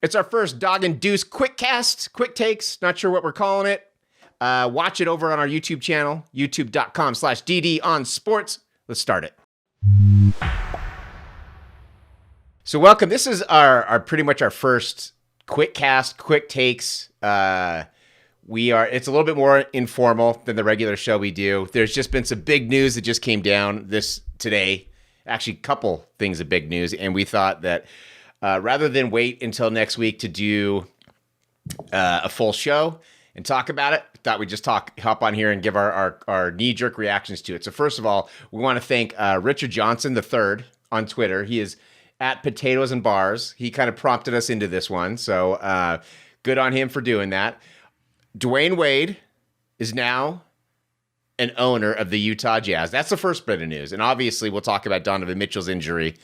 It's our first Dog and Deuce quick cast, quick takes. Not sure what we're calling it. Watch it over on our YouTube channel, youtube.com/DD on sports. Let's start it. So welcome. This is our pretty much our first quick cast, quick takes. It's a little bit more informal than the regular show we do. There's just been some big news that just came down today. Actually, a couple things of big news, and we thought that rather than wait until next week to do a full show and talk about it, thought we'd just hop on here and give our knee-jerk reactions to it. So first of all, we want to thank Richard Johnson III on Twitter. He is at Potatoes and Bars. He kind of prompted us into this one, so good on him for doing that. Dwyane Wade is now an owner of the Utah Jazz. That's the first bit of news. And obviously, we'll talk about Donovan Mitchell's injury,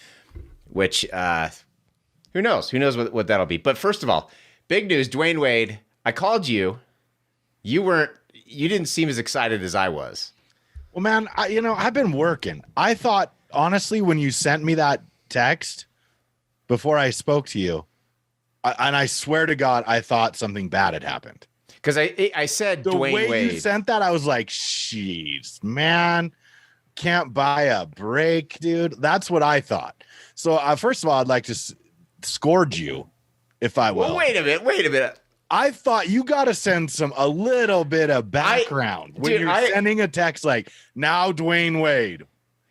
which who knows? Who knows what that'll be? But first of all, big news, Dwyane Wade. I called you. You didn't seem as excited as I was. Well, man, I've been working. I thought, honestly, when you sent me that text before I spoke to you, and I swear to God, I thought something bad had happened. Because I said the Dwyane way Wade. You sent that, I was like, "Jeez, man, can't buy a break, dude." That's what I thought. So first of all, I'd like to scourge you, if I will. Well, wait a minute. I thought you got to send a little bit of background when you're sending a text like, "Now Dwyane Wade?"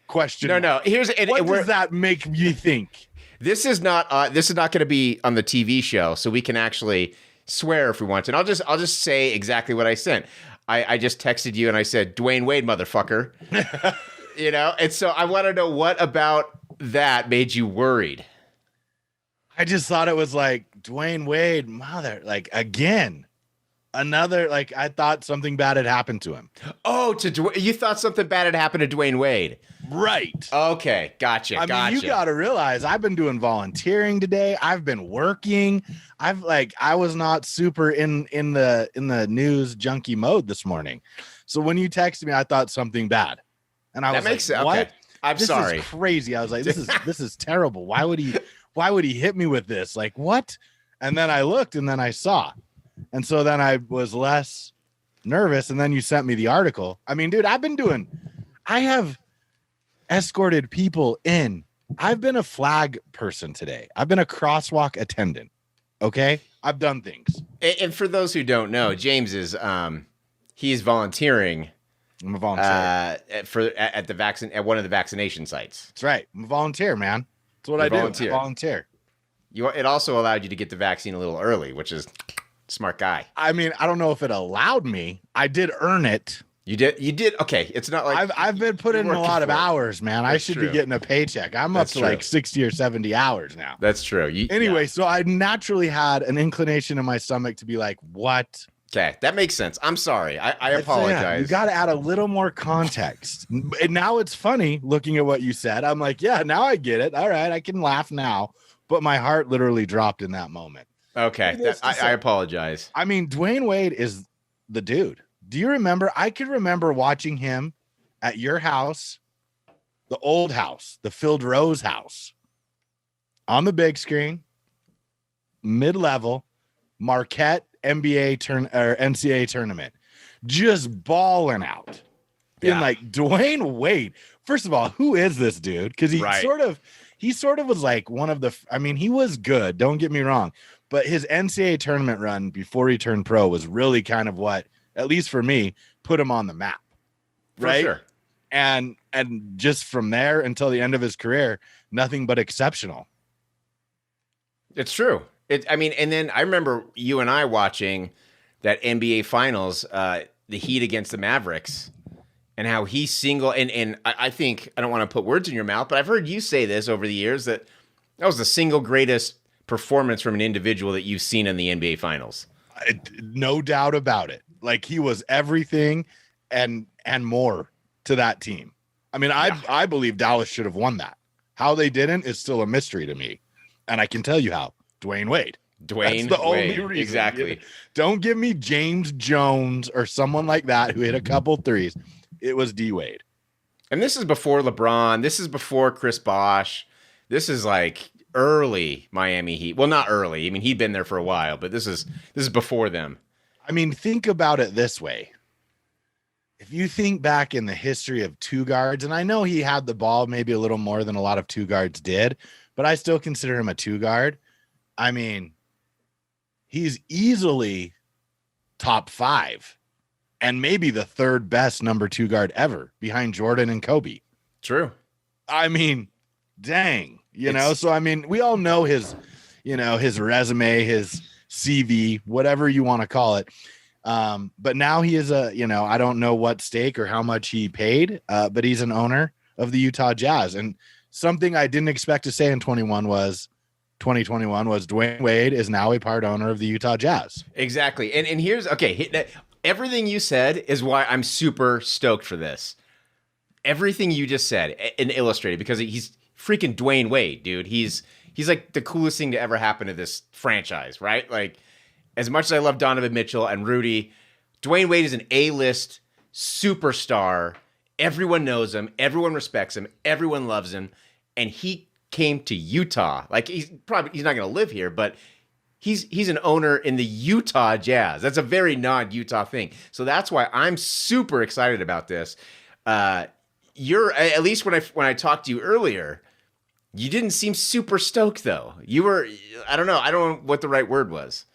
Question. No. What does that make you think? This is not going to be on the TV show, so we can actually swear if we want to. And I'll just say exactly what I sent. I just texted you and I said, "Dwyane Wade, motherfucker." And so I want to know what about that made you worried. I just thought it was like Dwyane Wade, again. Another, I thought something bad had happened to him. Oh, you thought something bad had happened to Dwyane Wade. Right. Okay. Gotcha. I mean, you got to realize I've been doing volunteering today. I've been working. I was not super in the news junkie mode this morning. So when you texted me, I thought something bad. And I was like, sense. What? Okay. I'm this sorry. Is crazy. I was like, this is terrible. Why would he hit me with this? Like, what? And then I looked and then I saw. And so then I was less nervous. And then you sent me the article. I mean, dude, I have escorted people in. I've been a flag person today. I've been a crosswalk attendant. Okay. I've done things. And for those who don't know, James is, he's volunteering. I'm a volunteer at one of the vaccination sites. That's right. I'm a volunteer, man. That's what I do. Volunteer. It also allowed you to get the vaccine a little early, which is smart guy. I mean, I don't know if it allowed me. I did earn it. You did. Okay. It's not like I've been putting in a lot of hours, man. I should be getting a paycheck. I'm up to 60 or 70 hours now. That's true. So I naturally had an inclination in my stomach to be like, what? Okay. That makes sense. I'm sorry. I apologize. You got to add a little more context. And now it's funny looking at what you said. I'm like, yeah, now I get it. All right. I can laugh now. But my heart literally dropped in that moment. Okay. I apologize. I mean, Dwyane Wade is the dude. Do you remember? I can remember watching him at your house, the old house, the Phil Rose house, on the big screen, mid-level, Marquette NCAA tournament, just balling out. Being like, Dwyane Wade. First of all, who is this dude? Because he sort of was like one of the, he was good, don't get me wrong, but his NCAA tournament run before he turned pro was really kind of what, at least for me, put him on the map. Right. For sure. And just from there until the end of his career, nothing but exceptional. It's true. And then I remember you and I watching that NBA Finals, the Heat against the Mavericks, and how he and I think, I don't want to put words in your mouth, but I've heard you say this over the years, that was the single greatest performance from an individual that you've seen in the NBA Finals. No doubt about it. Like, he was everything and more to that team. I believe Dallas should have won that. How they didn't is still a mystery to me. And I can tell you how. Dwyane Wade. That's the only reason. Exactly. Don't give me James Jones or someone like that who hit a couple threes. It was D Wade. And this is before LeBron. This is before Chris Bosh. This is like early Miami Heat. Well, not early. I mean, he'd been there for a while, but this is before them. I mean, think about it this way. If you think back in the history of two guards, and I know he had the ball maybe a little more than a lot of two guards did, but I still consider him a two guard. I mean, he's easily top 5 and maybe the third best number 2 guard ever behind Jordan and Kobe. True. I mean, dang, so I mean, we all know his resume, his CV, whatever you want to call it. But now he is I don't know what stake or how much he paid, but he's an owner of the Utah Jazz. And something I didn't expect to say in 2021 was Dwyane Wade is now a part owner of the Utah Jazz. Exactly. And here's, okay, everything you said is why I'm super stoked for this. Everything you just said and illustrated, because he's freaking Dwyane Wade, dude. He's like the coolest thing to ever happen to this franchise, right? Like, as much as I love Donovan Mitchell and Rudy, Dwyane Wade is an A-list superstar. Everyone knows him. Everyone respects him. Everyone loves him. And he came to Utah. Like, he's not going to live here, but he's an owner in the Utah Jazz. That's a very non-Utah thing. So that's why I'm super excited about this. You're, at least when I talked to you earlier, you didn't seem super stoked though. You were, I don't know what the right word was.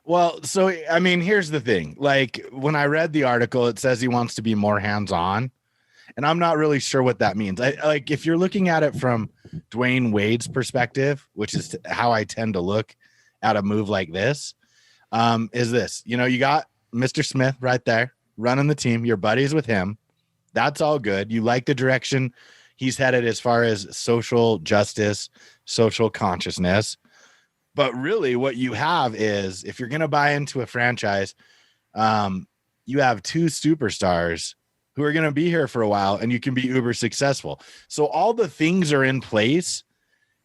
Well, so, I mean, here's the thing. Like, when I read the article, it says he wants to be more hands-on, and I'm not really sure what that means. Like, if you're looking at it from Dwyane Wade's perspective, which is how I tend to look at a move like this, is this, you got Mr. Smith right there running the team. You're buddies with him. That's all good. You like the direction he's headed as far as social justice, social consciousness. But really what you have is, if you're going to buy into a franchise, you have 2 superstars who are going to be here for a while, and you can be uber successful. So all the things are in place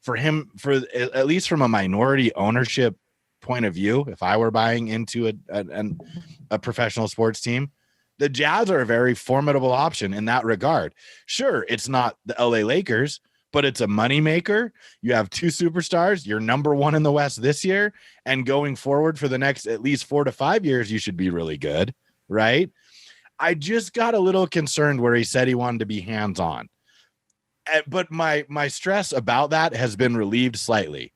for him, for at least from a minority ownership point of view. If I were buying into a professional sports team, the Jazz are a very formidable option in that regard. Sure, it's not the LA Lakers, but it's a moneymaker. You have 2 superstars. You're number 1 in the West this year, and going forward for the next at least 4 to 5 years, you should be really good, right? I just got a little concerned where he said he wanted to be hands-on. But my stress about that has been relieved slightly,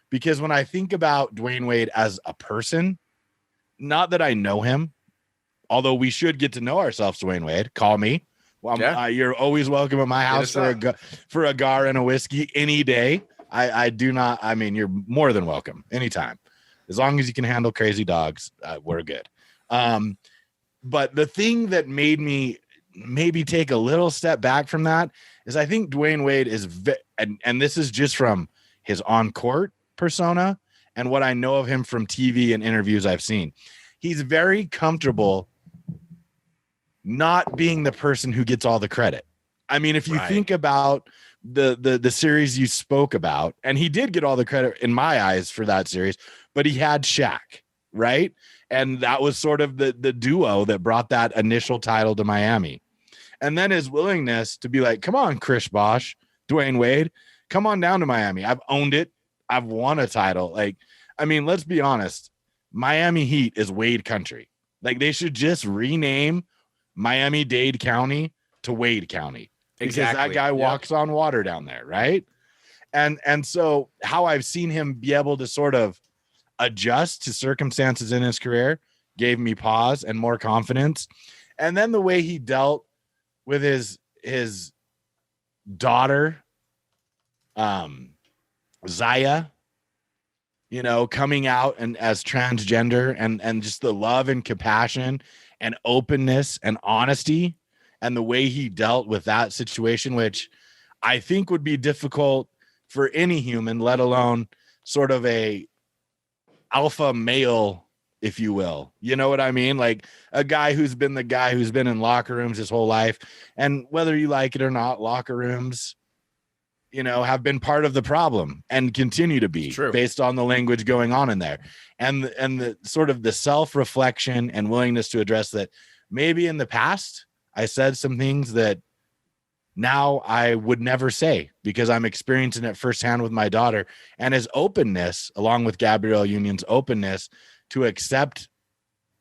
because when I think about Dwyane Wade as a person, not that I know him, although we should get to know ourselves, Dwyane Wade, call me. Well, yeah. You're always welcome at my house for a gar and a whiskey any day. I do not. I mean, you're more than welcome anytime, as long as you can handle crazy dogs. We're good. But the thing that made me maybe take a little step back from that is, I think Dwyane Wade is, and this is just from his on-court persona and what I know of him from TV and interviews I've seen. He's very comfortable not being the person who gets all the credit. I mean, if you think about the series you spoke about, and he did get all the credit in my eyes for that series, but he had Shaq, right? And that was sort of the duo that brought that initial title to Miami. And then his willingness to be like, come on, Chris Bosh, Dwyane Wade, come on down to Miami. I've owned it. I've won a title. Like, I mean, let's be honest. Miami Heat is Wade country. Like, they should just rename Miami-Dade County to Wade County. Exactly. Because that guy walks on water down there, right? And so how I've seen him be able to sort of adjust to circumstances in his career gave me pause and more confidence. And then the way he dealt with his daughter, Zaya, coming out and as transgender, and just the love and compassion and openness and honesty, and the way he dealt with that situation, which I think would be difficult for any human, let alone sort of a alpha male, if you will. You know what I mean? Like a guy who's been in locker rooms his whole life. And whether you like it or not, locker rooms, have been part of the problem and continue to be. True. Based on the language going on in there. And the sort of the self-reflection and willingness to address that maybe in the past I said some things that now I would never say, because I'm experiencing it firsthand with my daughter, and his openness, along with Gabrielle Union's openness to accept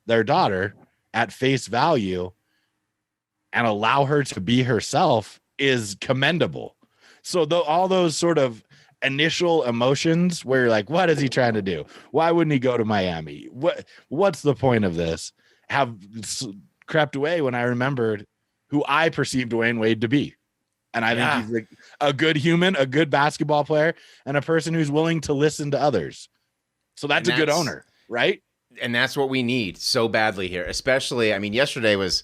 their daughter at face value and allow her to be herself is commendable. So all those sort of initial emotions where you're like, what is he trying to do? Why wouldn't he go to Miami? What's the point of this? Have crept away when I remembered who I perceived Dwyane Wade to be. And I think he's like a good human, a good basketball player, and a person who's willing to listen to others. So that's a good owner, right? And that's what we need so badly here. Especially, I mean, yesterday was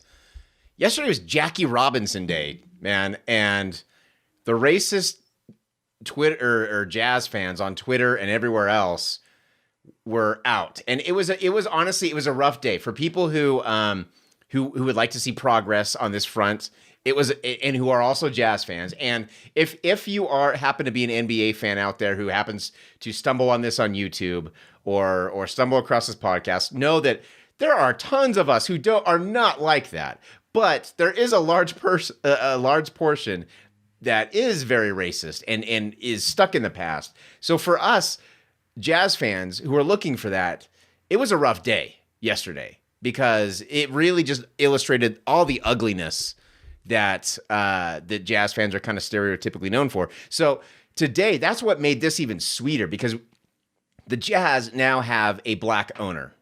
Jackie Robinson Day, man. And the racist Twitter or Jazz fans on Twitter and everywhere else were out. And it was honestly, it was a rough day for people who would like to see progress on this front. And who are also Jazz fans. And if you happen to be an NBA fan out there who happens to stumble on this on YouTube or stumble across this podcast, know that there are tons of us who are not like that. But there is a large portion that is very racist and is stuck in the past. So for us Jazz fans who are looking for that, it was a rough day yesterday because it really just illustrated all the ugliness that Jazz fans are kind of stereotypically known for. So today, that's what made this even sweeter because the Jazz now have a black owner.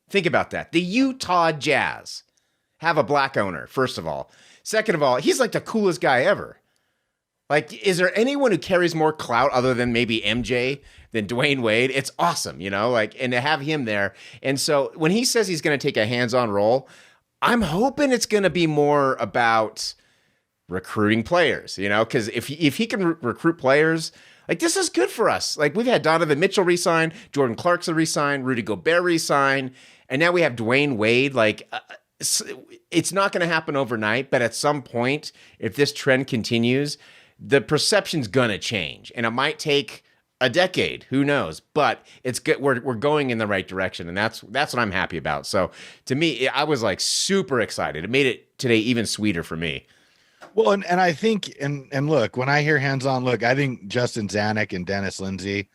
Think about that. The Utah Jazz have a black owner, first of all. Second of all, he's like the coolest guy ever. Like, is there anyone who carries more clout other than maybe MJ than Dwyane Wade? It's awesome, and to have him there. And so when he says he's going to take a hands-on role, I'm hoping it's going to be more about recruiting players, because if he can recruit players, like this is good for us. Like we've had Donovan Mitchell resign, Jordan Clarkson resign, Rudy Gobert resign, and now we have Dwyane Wade. Like it's not going to happen overnight, but at some point, if this trend continues, the perception's going to change, and it might take a decade, who knows? But it's good. We're going in the right direction, and that's what I'm happy about. So to me, I was like super excited. It made it today even sweeter for me. Well, and I think and look, when I hear hands-on, look, I think Justin Zanuck and Dennis Lindsay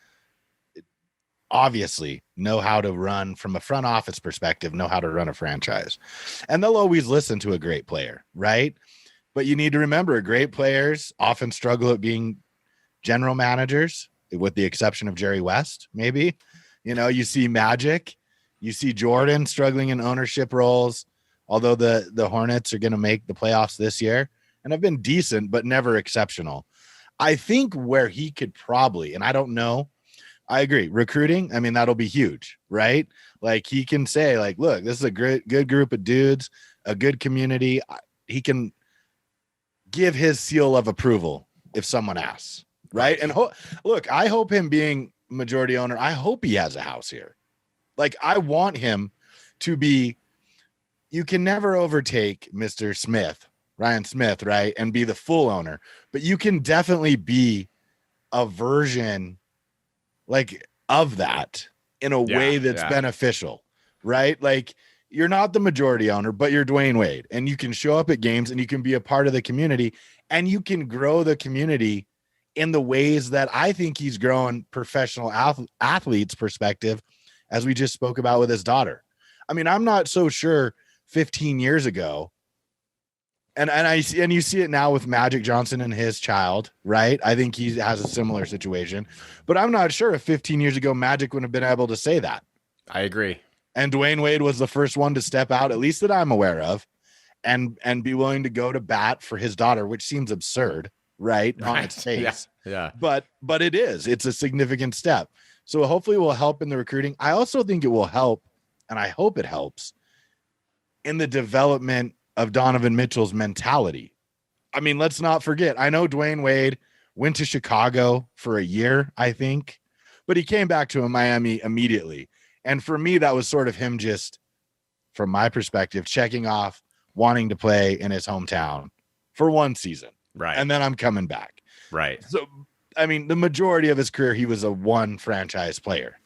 obviously know how to run from a front office perspective, know how to run a franchise, and they'll always listen to a great player, right? But you need to remember, great players often struggle at being general managers, with the exception of Jerry West, maybe. You see Magic, you see Jordan struggling in ownership roles, although the Hornets are going to make the playoffs this year and have been decent, but never exceptional. I think where he could probably, and I don't know, I agree, recruiting, I mean, that'll be huge, right? Like he can say, like, look, this is a good group of dudes, a good community. He can give his seal of approval if someone asks. Right. And look, I hope him being majority owner, I hope he has a house here. Like I want him to be, you can never overtake Mr. Smith, Ryan Smith, right? And be the full owner, but you can definitely be a version like of that in a way that's beneficial, right? Like you're not the majority owner, but you're Dwyane Wade, and you can show up at games and you can be a part of the community, and you can grow the community in the ways that I think he's grown professional athletes' perspective, as we just spoke about with his daughter. I mean, I'm not so sure 15 years ago, and you see it now with Magic Johnson and his child, right? I think he has a similar situation, but I'm not sure if 15 years ago Magic would have been able to say that. I agree. And Dwyane Wade was the first one to step out, at least that I'm aware of, and be willing to go to bat for his daughter, which seems absurd. Right on its face. Yeah. But it's a significant step. So hopefully it will help in the recruiting. I also think it will help, and I hope it helps in the development of Donovan Mitchell's mentality. I mean, let's not forget, I know Dwyane Wade went to Chicago for a year, I think, but he came back to Miami immediately. And for me, that was sort of him just, from my perspective, checking off wanting to play in his hometown for one season. Right. And then I'm coming back. Right. So, I mean, the majority of his career, he was a one franchise player.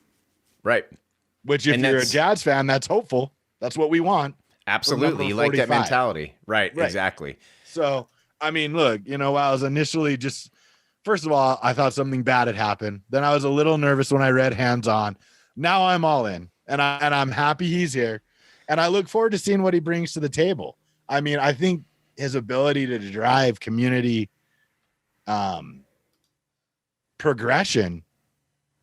Right. Which if you're a Jazz fan, that's hopeful. That's what we want. Absolutely. You like that mentality. Right. Exactly. So I mean, look, I was initially just, first of all, I thought something bad had happened. Then I was a little nervous when I read hands on. Now I'm all in, and I'm happy he's here, and I look forward to seeing what he brings to the table. I mean, I think his ability to drive community progression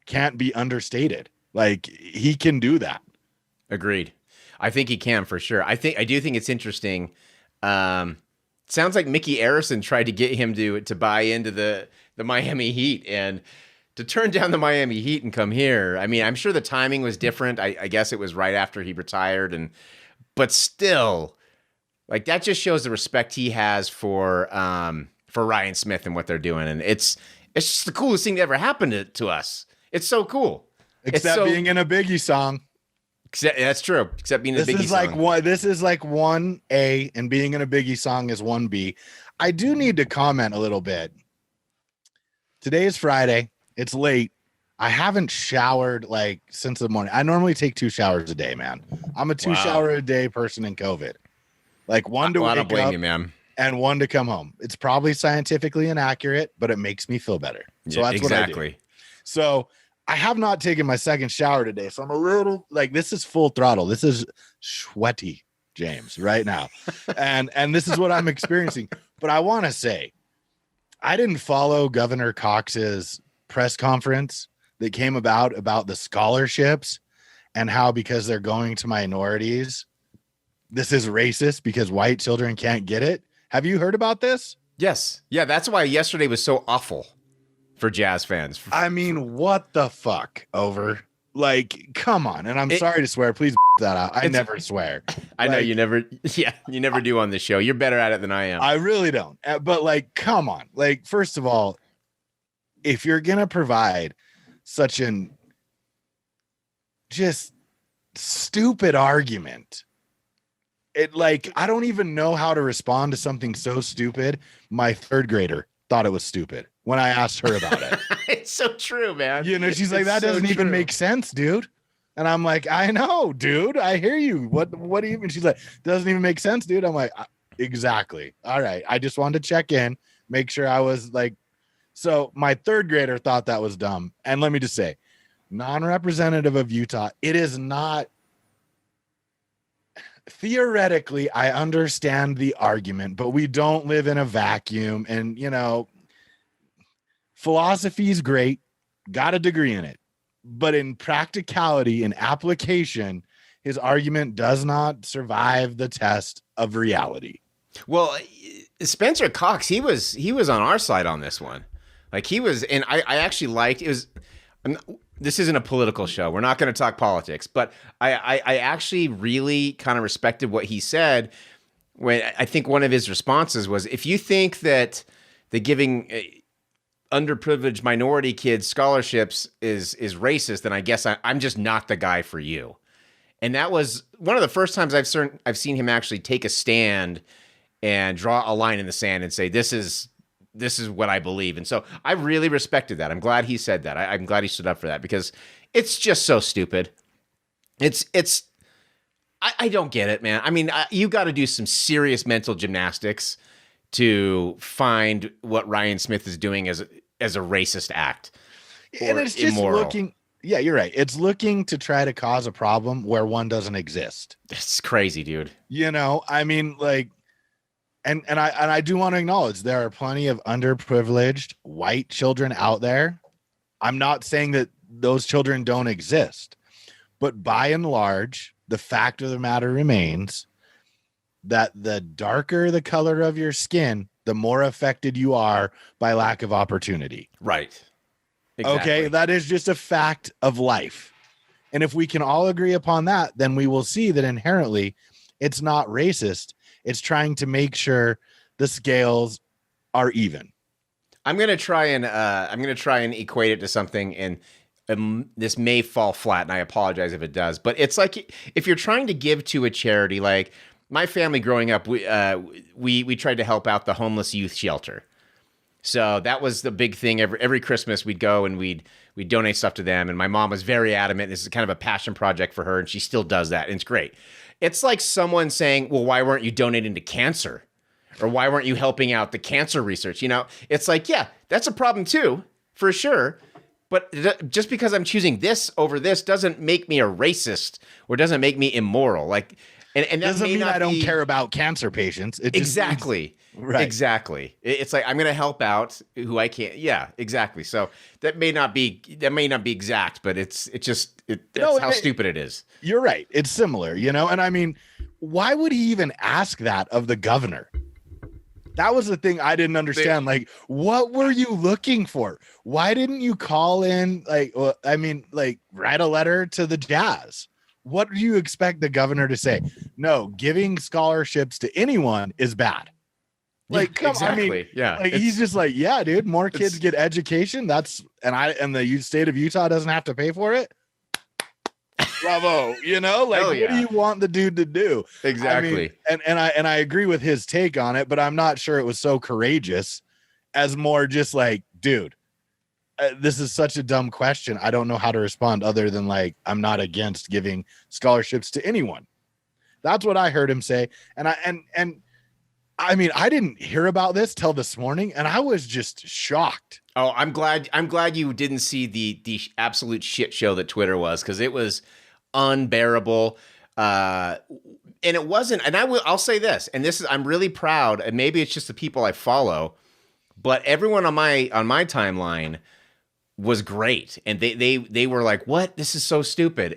can't be understated. Like, he can do that. Agreed. I think he can for sure. I do think it's interesting. Sounds like Mickey Arison tried to get him to buy into the Miami Heat and to turn down the Miami Heat and come here. I mean, I'm sure the timing was different. I guess it was right after he retired, but still, like, that just shows the respect he has for Ryan Smith and what they're doing, and it's just the coolest thing that ever happened to us. It's so cool, except being in a Biggie song. That's true. Except being in a Biggie song. This is like 1A, and being in a Biggie song is 1B. I do need to comment a little bit. Today is Friday. It's late. I haven't showered like since the morning. I normally take 2 showers a day, man. I'm a 2 shower a day person in COVID. Like, one to wake up you, man. And one to come home. It's probably scientifically inaccurate, but it makes me feel better. So that's exactly what I do. So I have not taken my second shower today. So I'm a little like, this is full throttle. This is sweaty, James, right now. and this is what I'm experiencing. But I want to say, I didn't follow Governor Cox's press conference that came about the scholarships and how, because they're going to minorities, this is racist because white children can't get it. Have you heard about this? Yes. Yeah, that's why yesterday was so awful for Jazz fans. I mean, what the fuck, Over? Like, come on. And I'm sorry to swear. Please that out. I never swear. I know you never. Yeah, you never do on this show. You're better at it than I am. I really don't. But like, come on. Like, first of all, if you're gonna provide such an just stupid argument, I don't even know how to respond to something so stupid. My 3rd grader thought it was stupid when I asked her about it. It's so true, man. She's like, that doesn't even make sense, dude. And I'm like, I know, dude. I hear you. What do you mean? She's like, doesn't even make sense, dude. I'm like, exactly. All right. I just wanted to check in, make sure I was like, so my 3rd grader thought that was dumb. And let me just say, non-representative of Utah, it is not. Theoretically, I understand the argument, but we don't live in a vacuum. And, philosophy is great, got a degree in it. But in practicality and application, his argument does not survive the test of reality. Well, Spencer Cox, he was on our side on this one. Like, he was, and I actually liked it. This isn't a political show. We're not going to talk politics, but I actually really kind of respected what he said when I think one of his responses was, if you think that the giving underprivileged minority kids scholarships is racist, then I guess I'm just not the guy for you. And that was one of the first times I've seen him actually take a stand and draw a line in the sand and say, this is what I believe. And so I really respected that. I'm glad he said that. I'm glad he stood up for that, because it's just so stupid. I don't get it, man. I mean, you got to do some serious mental gymnastics to find what Ryan Smith is doing as a racist act. And it's just immoral. Yeah, you're right. It's looking to try to cause a problem where one doesn't exist. It's crazy, dude. I mean, like, And I do want to acknowledge there are plenty of underprivileged white children out there. I'm not saying that those children don't exist, but by and large, the fact of the matter remains that the darker the color of your skin, the more affected you are by lack of opportunity. Right. Exactly. Okay, that is just a fact of life. And if we can all agree upon that, then we will see that inherently it's not racist. It's trying to make sure the scales are even. I'm gonna try and equate it to something, and this may fall flat, and I apologize if it does. But it's like if you're trying to give to a charity, like my family growing up, we tried to help out the homeless youth shelter. So that was the big thing. Every Christmas we'd go and we'd donate stuff to them. And my mom was very adamant. This is kind of a passion project for her, and she still does that. And it's great. It's like someone saying, well, why weren't you donating to cancer? Or why weren't you helping out the cancer research? You know, it's like, yeah, that's a problem too, for sure. But just because I'm choosing this over this doesn't make me a racist or doesn't make me immoral. Like, and that Doesn't may mean not I don't be, care about cancer patients. It just exactly. Right. Exactly. It's like, I'm going to help out who I can. Yeah, exactly. So that may not be exact, but that's how stupid it is. You're right. It's similar, you know? And I mean, why would he even ask that of the governor? That was the thing I didn't understand. Like, what were you looking for? Why didn't you call in? Like, write a letter to the Jazz. What do you expect the governor to say? No, giving scholarships to anyone is bad. Like, come on. I mean, yeah. Like, he's just like, yeah, dude, more kids get education. And the state of Utah doesn't have to pay for it. Bravo. You know, like, what do you want the dude to do? Exactly. I mean, and I agree with his take on it, but I'm not sure it was so courageous as more just like, dude, this is such a dumb question. I don't know how to respond other than like, I'm not against giving scholarships to anyone. That's what I heard him say. And I mean, I didn't hear about this till this morning, and I was just shocked. Oh, I'm glad you didn't see the absolute shit show that Twitter was, because it was unbearable. And it wasn't. And I'll say this, and this is, I'm really proud, and maybe it's just the people I follow, but everyone on my timeline was great, and they were like, "What? This is so stupid."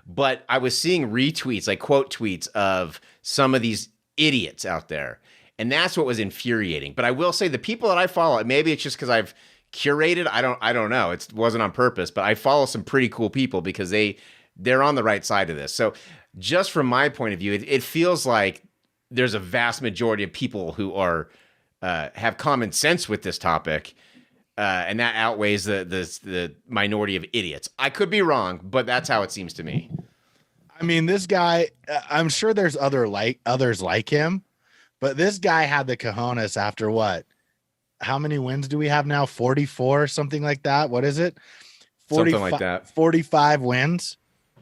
But I was seeing retweets, like quote tweets of some of these idiots out there. And that's what was infuriating. But I will say the people that I follow, maybe it's just because I've curated, I don't know. It wasn't on purpose, but I follow some pretty cool people because they're on the right side of this. So just from my point of view, it feels like there's a vast majority of people who are have common sense with this topic. And that outweighs the minority of idiots. I could be wrong, but that's how it seems to me. I mean, this guy, I'm sure there's others like him, but this guy had the cojones after what? How many wins do we have now? 44, something like that. What is it? Something like that. 45 wins.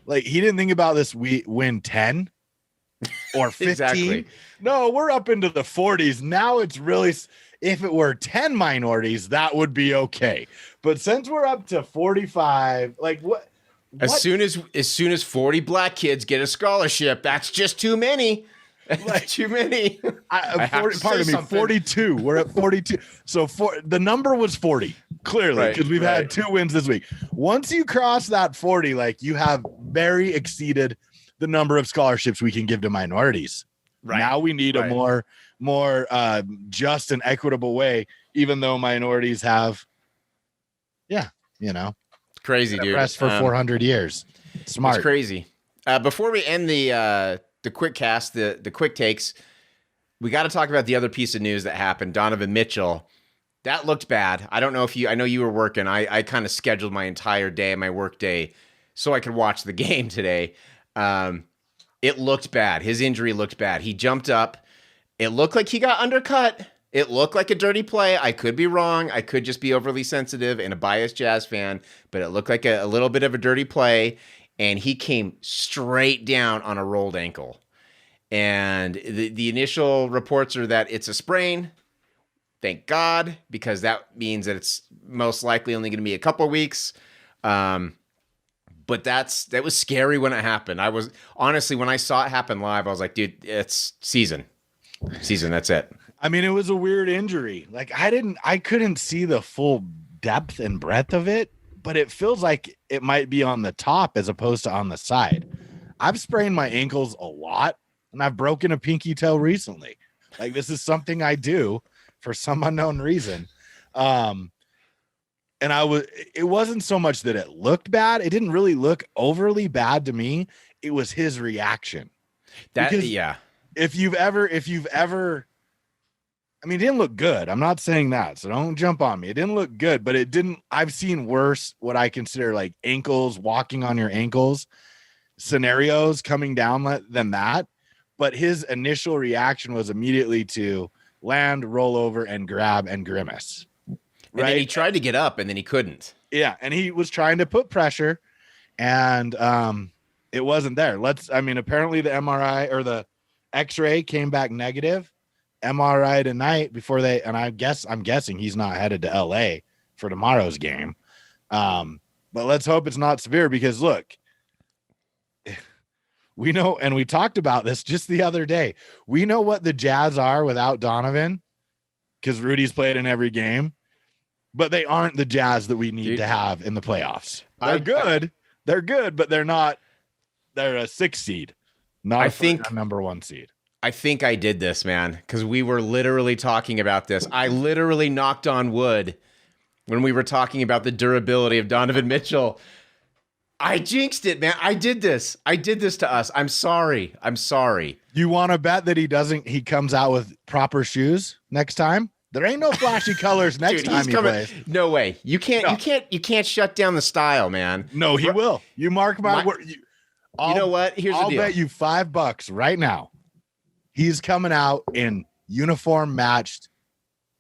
Like, he didn't think about this. We win 10 or 15. Exactly. No, we're up into the 40s. Now it's really, if it were 10 minorities, that would be okay. But since we're up to 45, like what? As soon as 40 black kids get a scholarship, that's just too many. Like, too many. Pardon me, 42. We're at 42. So the number was 40, clearly, because we've had 2 wins this week. Once you cross that 40, like, you have very exceeded the number of scholarships we can give to minorities. Right. Now we need a more just and equitable way, even though minorities have, crazy, dude. Pressed for 400 years. Smart. It's crazy. Before we end the quick cast, the quick takes, we got to talk about the other piece of news that happened. Donovan Mitchell. That looked bad. I don't know if I know you were working. I kind of scheduled my entire day, my work day, so I could watch the game today. It looked bad. His injury looked bad. He jumped up. It looked like he got undercut. It looked like a dirty play. I could be wrong. I could just be overly sensitive and a biased Jazz fan, but it looked like a little bit of a dirty play, and he came straight down on a rolled ankle. And the initial reports are that it's a sprain. Thank God, because that means that it's most likely only going to be a couple of weeks. But that was scary when it happened. I was honestly, when I saw it happen live, I was like, dude, it's season. That's it. I mean, it was a weird injury. Like, I couldn't see the full depth and breadth of it, but it feels like it might be on the top as opposed to on the side. I've sprained my ankles a lot, and I've broken a pinky toe recently. Like, this is something I do for some unknown reason. And it wasn't so much that it looked bad. It didn't really look overly bad to me. It was his reaction. If you've ever, I mean, it didn't look good. I'm not saying that, so don't jump on me. It didn't look good, but I've seen worse, what I consider like ankles, walking on your ankles scenarios coming down than that. But his initial reaction was immediately to land, roll over, and grab and grimace. And then he tried to get up, and then he couldn't. Yeah, and he was trying to put pressure, and it wasn't there. Apparently the MRI or the X-ray came back negative, MRI tonight before they, and I'm guessing he's not headed to LA for tomorrow's game. But let's hope it's not severe because look, we know, and we talked about this just the other day. We know what the Jazz are without Donovan because Rudy's played in every game, but they aren't the Jazz that we need to have in the playoffs. They're good, but they're not. They're a 6 seed, not a number 1 seed. I think I did this, man, because we were literally talking about this. I literally knocked on wood when we were talking about the durability of Donovan Mitchell. I jinxed it, man. I did this. I did this to us. I'm sorry. You want to bet that he comes out with proper shoes next time? There ain't no flashy colors next time he plays. No way. You can't shut down the style, man. No, he will. You mark my word. You know what? Here's the deal. I'll bet you $5 right now. He's coming out in uniform matched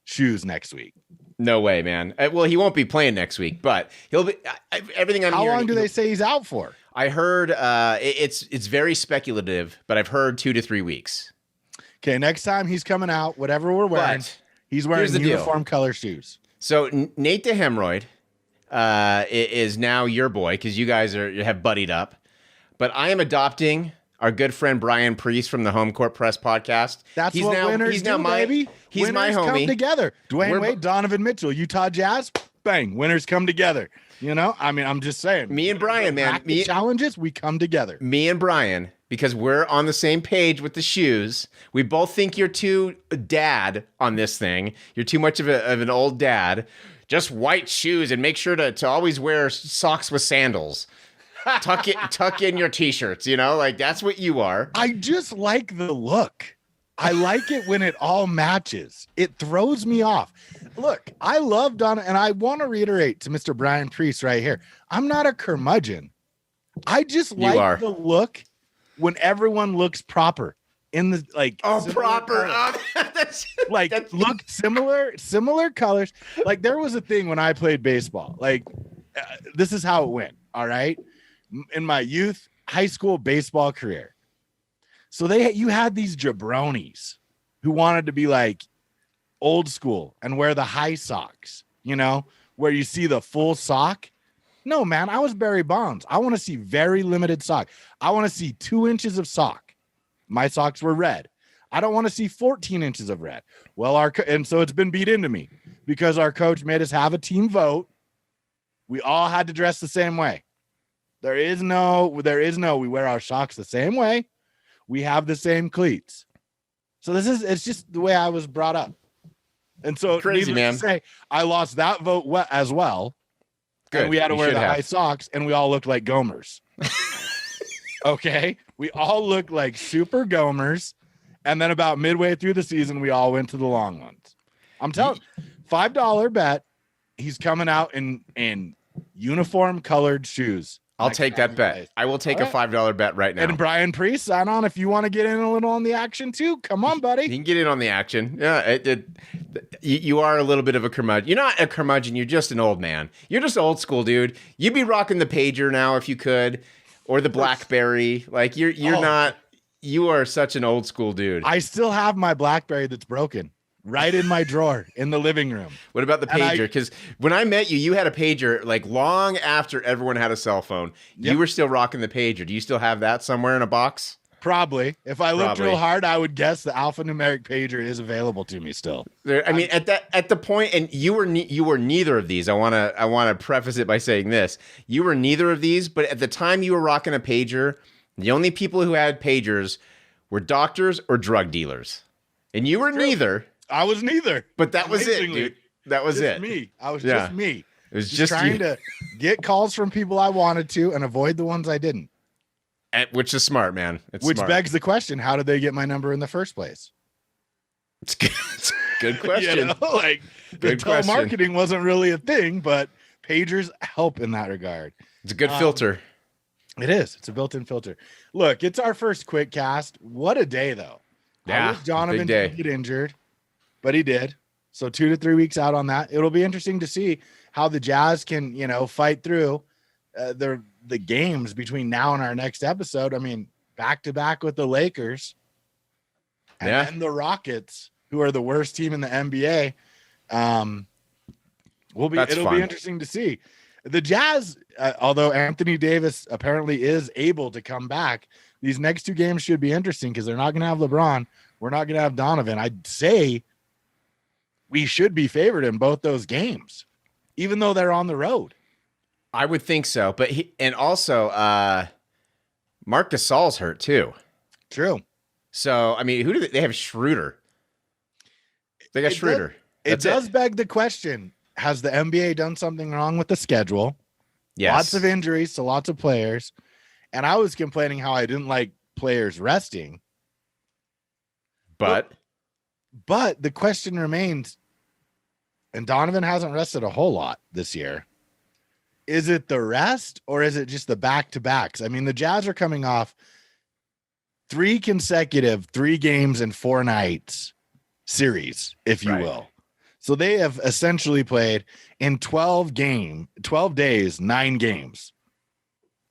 shoes next week. No way, man. Well, he won't be playing next week, but he'll be. Everything I'm hearing. How long do they say he's out for? I heard it's very speculative, but I've heard 2 to 3 weeks. Okay, next time he's coming out, whatever we're wearing, he's wearing uniform color shoes. So Nate the Hemorrhoid is now your boy because you guys have buddied up, but I am adopting our good friend Brian Priest from the Home Court Press podcast. That's what winners do, baby. He's winners my homie. Come together. Dwyane Wade, Donovan Mitchell, Utah Jazz. Bang! Winners come together. You know, I mean, I'm just saying. Me and Brian, man. Challenges, we come together. Me and Brian, because we're on the same page with the shoes. We both think you're too dad on this thing. You're too much of an old dad. Just white shoes and make sure to always wear socks with sandals. Tuck in your t-shirts, you know, like that's what you are. I just like the look. I like it when it all matches. It throws me off. Look, I love Donna, and I want to reiterate to Mr. Brian Priest right here. I'm not a curmudgeon. I just like the look when everyone looks proper in the proper. Look similar colors. Like there was a thing when I played baseball. Like this is how it went. All right. In my youth high school baseball career. So you had these jabronis who wanted to be like old school and wear the high socks, you know, where you see the full sock. No, man, I was Barry Bonds. I want to see very limited sock. I want to see 2 inches of sock. My socks were red. I don't want to see 14 inches of red. Well, and so it's been beat into me because our coach made us have a team vote. We all had to dress the same way. There is no, we wear our socks the same way. We have the same cleats. So it's just the way I was brought up. And so crazy, man. To say, I lost that vote as well. Good. And we had to wear the high socks and we all looked like Gomers. Okay. We all looked like super Gomers. And then about midway through the season, we all went to the long ones. I'm telling you, $5 bet. He's coming out in uniform colored shoes. I'll take that bet. I will take a $5 bet right now. And Brian Priest, sign on if you want to get in a little on the action too. Come on, buddy. You can get in on the action. Yeah, you are a little bit of a curmudgeon. You're not a curmudgeon. You're just an old man. You're just old school, dude. You'd be rocking the pager now if you could, or the BlackBerry. Like you're not. You are such an old school dude. I still have my BlackBerry that's broken. Right in my drawer in the living room. What about the pager? Because when I met you, you had a pager like long after everyone had a cell phone. Yep. You were still rocking the pager. Do you still have that somewhere in a box? Probably. If I looked real hard, I would guess the alphanumeric pager is available to me still. I mean, at the point, and you were neither of these. I want to preface it by saying this: you were neither of these. But at the time you were rocking a pager, the only people who had pagers were doctors or drug dealers, and you were neither. I was neither. But that was it, dude. That was it. Me. I was just me. It was just trying to get calls from people I wanted to and avoid the ones I didn't. Which is smart, man. Which begs the question, how did they get my number in the first place? It's good. It's a good question. You know, like the telemarketing wasn't really a thing, but pagers help in that regard. It's a good filter. It is. It's a built-in filter. Look, it's our first quick cast. What a day, though. Yeah, I wish Donovan didn't get injured. But he did. So 2 to 3 weeks out on that. It'll be interesting to see how the Jazz can, fight through the games between now and our next episode. I mean, back to back with the Lakers and then the Rockets, who are the worst team in the NBA. It'll be interesting to see. The Jazz, although Anthony Davis apparently is able to come back, these next 2 games should be interesting because they're not going to have LeBron. We're not going to have Donovan. I'd say we should be favored in both those games, even though they're on the road. I would think so. But also Marc Gasol's hurt too. True. So, I mean, who do they have? Schroeder. They got Schroeder. It does beg the question, has the NBA done something wrong with the schedule? Yes. Lots of injuries to lots of players. And I was complaining how I didn't like players resting. But the question remains, and Donovan hasn't rested a whole lot this year. Is it the rest or is it just the back-to-backs? I mean, the Jazz are coming off 3 consecutive 3 games and 4 nights series, if you will. So they have essentially played in 12 days, 9 games.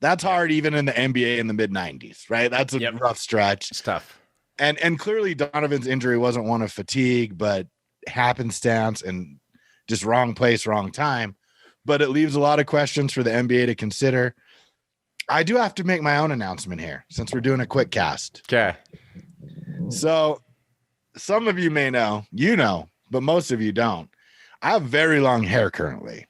That's hard even in the NBA in the mid-90s, right? That's a rough stretch. It's tough. And clearly Donovan's injury wasn't one of fatigue, but happenstance and just wrong place, wrong time. But it leaves a lot of questions for the NBA to consider. I do have to make my own announcement here since we're doing a quick cast. Okay. So some of you may know, but most of you don't. I have very long hair currently.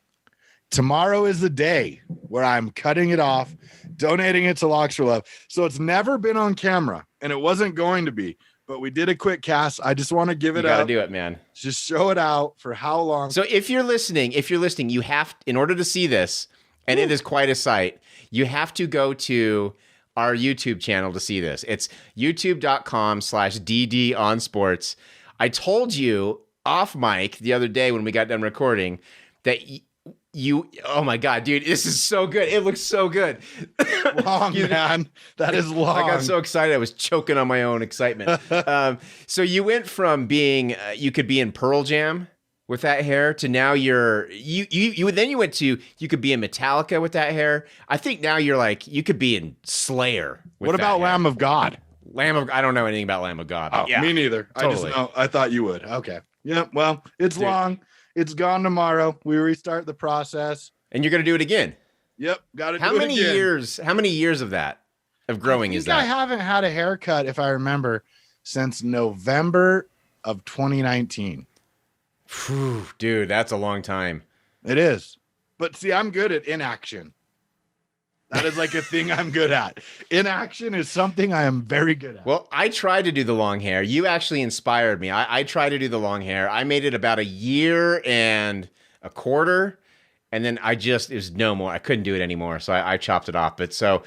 Tomorrow is the day where I'm cutting it off, donating it to Locks for Love. So it's never been on camera, and it wasn't going to be, but we did a quick cast. I just want to give it up. You got to up. do it, man. Just show it out for how long. So if you're listening, you have, in order to see this, and it is quite a sight, you have to go to our YouTube channel to see this. It's youtube.com/DD on sports. I told you off mic the other day when we got done recording that oh my God, dude, this is so good. It looks so good. Long, man. That is long. I got so excited. I was choking on my own excitement. So you went from being, you could be in Pearl Jam with that hair to now you went to, you could be in Metallica with that hair. I think now you're like, you could be in Slayer. What about Lamb of God? I don't know anything about Lamb of God. Oh, yeah, me neither. Totally. I thought you would. Okay. Yeah. Well, it's long. It's gone tomorrow. We restart the process. And you're going to do it again. Yep. Got to do it again. How many years of that, of growing is that? I haven't had a haircut, if I remember, since November of 2019. Whew, dude, that's a long time. It is. But see, I'm good at inaction. That is like a thing I'm good at. Inaction is something I am very good at. Well, I tried to do the long hair. You actually inspired me. I tried to do the long hair. I made it about 1.25 years, and then it was no more. I couldn't do it anymore, so I chopped it off. But so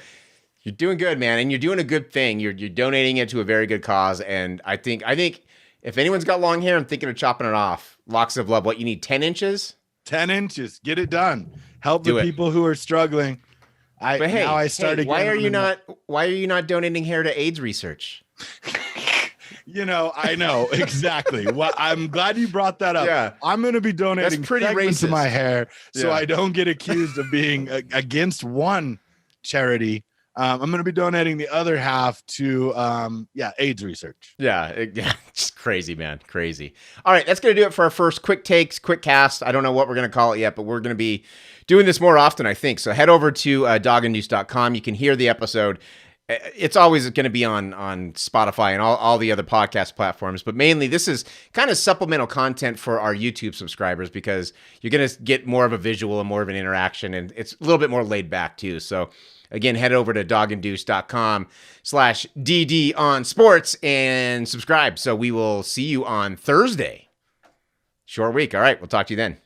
you're doing good, man, and you're doing a good thing. You're donating it to a very good cause, and I think if anyone's got long hair, I'm thinking of chopping it off. Locks of Love. What you need? 10 inches? 10 inches. Get it done. Help the people who are struggling. Why are you not donating hair to AIDS research? I know exactly. I'm glad you brought that up. Yeah. I'm going to be donating segments of my hair so I don't get accused of being against one charity. I'm going to be donating the other half to AIDS research. Yeah, just crazy, man. Crazy. All right, that's going to do it for our first quick takes, quick cast. I don't know what we're going to call it yet, but we're going to be doing this more often, I think. So head over to doganddeuce.com. You can hear the episode. It's always going to be on Spotify and all the other podcast platforms, but mainly this is kind of supplemental content for our YouTube subscribers because you're going to get more of a visual and more of an interaction, and it's a little bit more laid back too. So again, head over to doganddeuce.com/DD on sports and subscribe. So we will see you on Thursday. Short week. All right. We'll talk to you then.